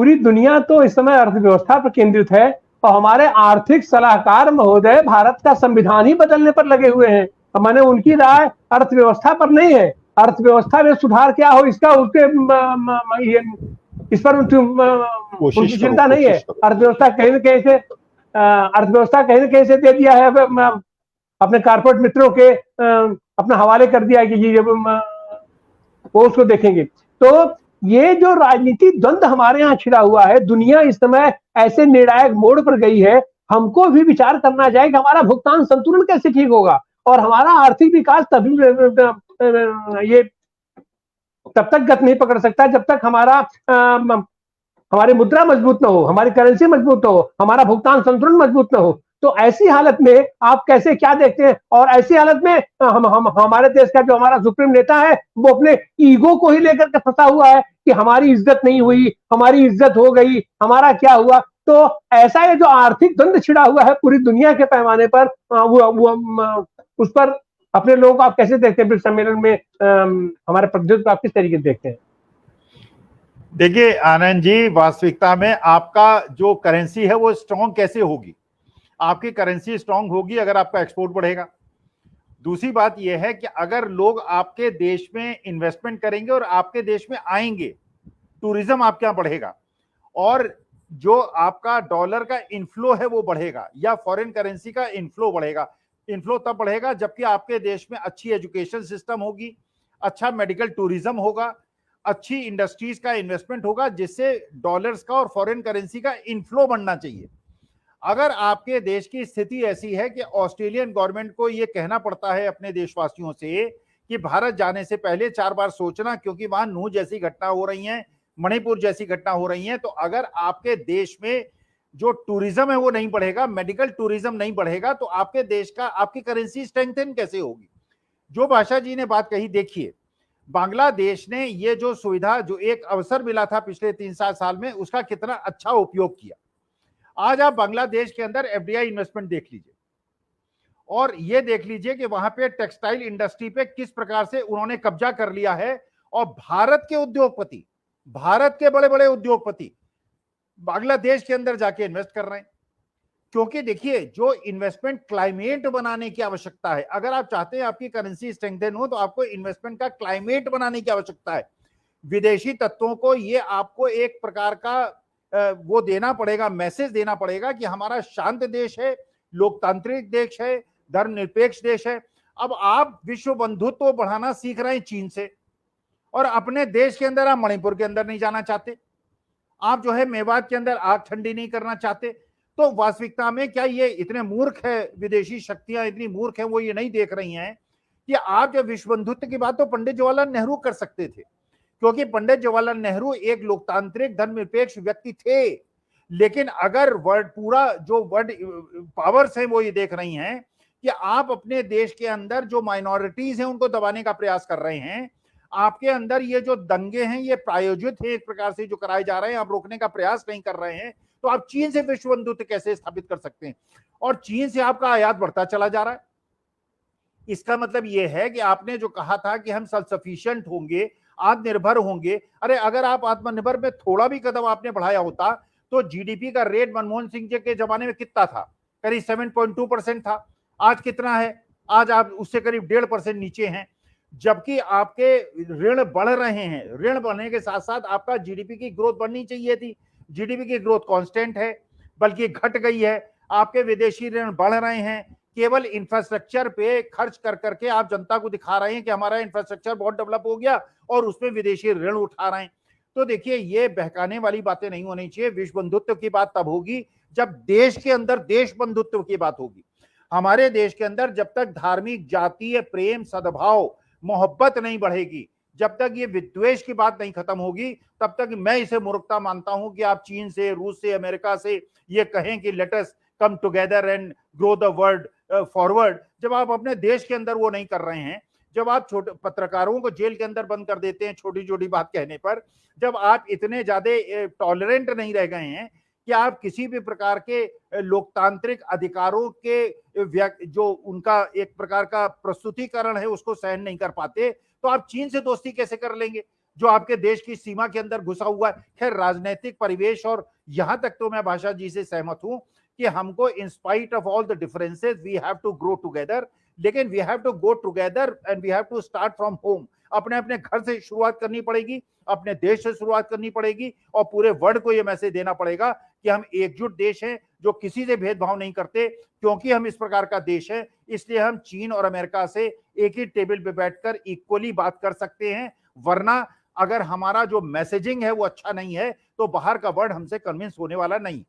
पूरी दुनिया तो इस समय अर्थव्यवस्था पर केंद्रित है और हमारे आर्थिक सलाहकार महोदय भारत का संविधान ही बदलने पर लगे हुए हैं। मैंने उनकी राय अर्थव्यवस्था पर नहीं है। अर्थव्यवस्था में सुधार क्या हो इसका उसके इस पर उनकी चिंता नहीं है। अर्थव्यवस्था कहीं न कहीं से दे दिया है अपने कारपोरेट मित्रों के अपना हवाले कर दिया है कि ये वो उसको देखेंगे। तो ये जो राजनीतिक द्वंद्व हमारे यहाँ छिड़ा हुआ है, दुनिया इस समय ऐसे निर्णायक मोड़ पर गई है, हमको भी विचार करना चाहिए कि हमारा भुगतान संतुलन कैसे ठीक होगा और हमारा आर्थिक विकास तभी ये तब तक गति नहीं पकड़ सकता जब तक हमारी मुद्रा मजबूत ना हो, हमारी करेंसी मजबूत ना हो, हमारा भुगतान संतुलन मजबूत ना हो। तो ऐसी हालत में आप कैसे क्या देखते हैं? और ऐसी हालत में हम हमारे देश का जो हमारा सुप्रीम नेता है वो अपने ईगो को ही लेकर के फंसा हुआ है कि हमारी इज्जत नहीं हुई, हमारी इज्जत हो गई, हमारा क्या हुआ। तो ऐसा ये जो आर्थिक द्वंद्व छिड़ा हुआ है पूरी दुनिया के पैमाने पर उस पर अपने लोगों को आप कैसे देखते हैं? ब्रिक्स सम्मेलन में हमारे प्रतिनिधित्व को आप किस तरीके से देखते हैं? देखिए आनंद जी, वास्तविकता में आपका जो करेंसी है वो स्ट्रॉन्ग कैसे होगी? आपकी करेंसी स्ट्रॉन्ग होगी अगर आपका एक्सपोर्ट बढ़ेगा। दूसरी बात यह है कि अगर लोग आपके देश में इन्वेस्टमेंट करेंगे और आपके देश में आएंगे, टूरिज्म आपके यहां बढ़ेगा और जो आपका डॉलर का इनफ्लो है वो बढ़ेगा या फॉरेन करेंसी का इनफ्लो बढ़ेगा। इनफ्लो तब बढ़ेगा जबकि आपके देश में अच्छी एजुकेशन सिस्टम होगी, अच्छा मेडिकल टूरिज्म होगा, अच्छी इंडस्ट्रीज का इन्वेस्टमेंट होगा, जिससे डॉलर्स का और फॉरेन करेंसी का इनफ्लो बढ़ना चाहिए। अगर आपके देश की स्थिति ऐसी है कि ऑस्ट्रेलियन गवर्नमेंट को यह कहना पड़ता है अपने देशवासियों से कि भारत जाने से पहले 4 बार सोचना, क्योंकि वहां नूह जैसी घटना हो रही है, मणिपुर जैसी घटना हो रही है, तो अगर आपके देश में जो टूरिज्म है वो नहीं बढ़ेगा, मेडिकल टूरिज्म नहीं बढ़ेगा, तो आपके देश का आपकी करेंसी स्ट्रेंथन कैसे होगी? जो भाषा जी ने बात कही, देखिए बांग्लादेश ने ये जो सुविधा, जो एक अवसर मिला था पिछले 3-4 साल में, उसका कितना अच्छा उपयोग किया। आज आप बांग्लादेश के अंदर एफडीआई इन्वेस्टमेंट देख लीजिए और ये देख लीजिए कि वहां पे टेक्सटाइल इंडस्ट्री पे किस प्रकार से उन्होंने कब्जा कर लिया है और भारत के उद्योगपति, भारत के बड़े बड़े उद्योगपति बांग्लादेश के अंदर जाके इन्वेस्ट कर रहे हैं। क्योंकि देखिए, जो इन्वेस्टमेंट क्लाइमेट बनाने की आवश्यकता है, अगर आप चाहते हैं आपकी करेंसी स्ट्रेंथन हो तो आपको इन्वेस्टमेंट का क्लाइमेट बनाने की आवश्यकता है। विदेशी तत्वों को ये आपको एक प्रकार का वो देना पड़ेगा, मैसेज देना पड़ेगा कि हमारा शांत देश है, लोकतांत्रिक देश है, धर्मनिरपेक्ष देश है। अब आप विश्व बंधुत्व बढ़ाना सीख रहे हैं चीन से और अपने देश के अंदर आप मणिपुर के अंदर नहीं जाना चाहते, आप जो है मेवात के अंदर आग ठंडी नहीं करना चाहते। तो वास्तविकता में क्या ये इतने मूर्ख है, विदेशी शक्तियां इतनी मूर्ख हैं, वो ये नहीं देख रही हैं कि आप जब विश्व बंधुत्व की बात तो पंडित जवाहरलाल नेहरू कर सकते थे, क्योंकि पंडित जवाहरलाल नेहरू एक लोकतांत्रिक धर्मनिरपेक्ष व्यक्ति थे। लेकिन अगर वर्ल्ड पूरा जो वर्ल्ड पावर्स हैं वो ये देख रही हैं कि आप अपने देश के अंदर जो माइनॉरिटीज हैं उनको दबाने का प्रयास कर रहे हैं, आपके अंदर ये जो दंगे हैं ये प्रायोजित है एक प्रकार से जो कराए जा रहे हैं, आप रोकने का प्रयास नहीं कर रहे हैं, तो आप चीन से विश्व बंधुत्व कैसे स्थापित कर सकते हैं? और चीन से आपका आयात बढ़ता चला जा रहा है। इसका मतलब यह है कि आपने जो कहा था कि हम सेल्फ सफिशिएंट होंगे, आत्मनिर्भर होंगे, अरे अगर आप आत्मनिर्भर में थोड़ा भी कदम आपने बढ़ाया होता तो जीडीपी का रेट मनमोहन सिंह जी के जमाने में कितना था? करीब 7.2% था। आज कितना है? आज आप उससे करीब 1.5% नीचे हैं, जबकि आपके ऋण बढ़ रहे हैं। ऋण बढ़ने के साथ साथ आपका जीडीपी की ग्रोथ बढ़नी चाहिए थी, जीडीपी की ग्रोथ कांस्टेंट है, बल्कि घट गई है। आपके विदेशी ऋण बढ़ रहे हैं, केवल इंफ्रास्ट्रक्चर पे खर्च कर करके आप जनता को दिखा रहे हैं कि हमारा इंफ्रास्ट्रक्चर बहुत डेवलप हो गया और उसमें विदेशी ऋण उठा रहे हैं। तो देखिए, ये बहकाने वाली बातें नहीं होनी चाहिए। विश्व बंधुत्व की बात तब होगी जब देश के अंदर देश बंधुत्व की बात होगी। हमारे देश के अंदर जब तक धार्मिक, जातीय प्रेम, सद्भाव, मोहब्बत नहीं बढ़ेगी, जब तक ये विद्वेष की बात नहीं खत्म होगी, तब तक मैं इसे मूर्खता मानता हूं कि आप चीन से, रूस से, अमेरिका से ये कहें कि let us come together and grow the world forward, जब आप अपने देश के अंदर वो नहीं कर रहे हैं, जब आप छोटे पत्रकारों को जेल के अंदर बंद कर देते हैं छोटी छोटी बात कहने पर, जब आप इतने ज्यादा टॉलरेंट नहीं रह गए हैं कि आप किसी भी प्रकार के लोकतांत्रिक अधिकारों के जो उनका एक प्रकार का प्रस्तुतिकरण है उसको सहन नहीं कर पाते, तो आप चीन से दोस्ती कैसे कर लेंगे? जो आपके देश की सीमा के अंदर घुसा हुआ है। खैर, राजनीतिक परिवेश, और यहां तक तो मैं भाषा जी से सहमत हूं कि हमको in spite of all the differences we have to grow together, लेकिन we have to go together and we have to start from home. अपने अपने घर से शुरुआत करनी पड़ेगी, अपने देश से शुरुआत करनी पड़ेगी, और पूरे वर्ल्ड को यह मैसेज देना पड़ेगा कि हम एकजुट देश हैं जो किसी से भेदभाव नहीं करते। क्योंकि हम इस प्रकार का देश है, इसलिए हम चीन और अमेरिका से एक ही टेबल पे बैठकर इक्वली बात कर सकते हैं। वरना अगर हमारा जो मैसेजिंग है वो अच्छा नहीं है तो बाहर का वर्ल्ड हमसे कन्विंस होने वाला नहीं।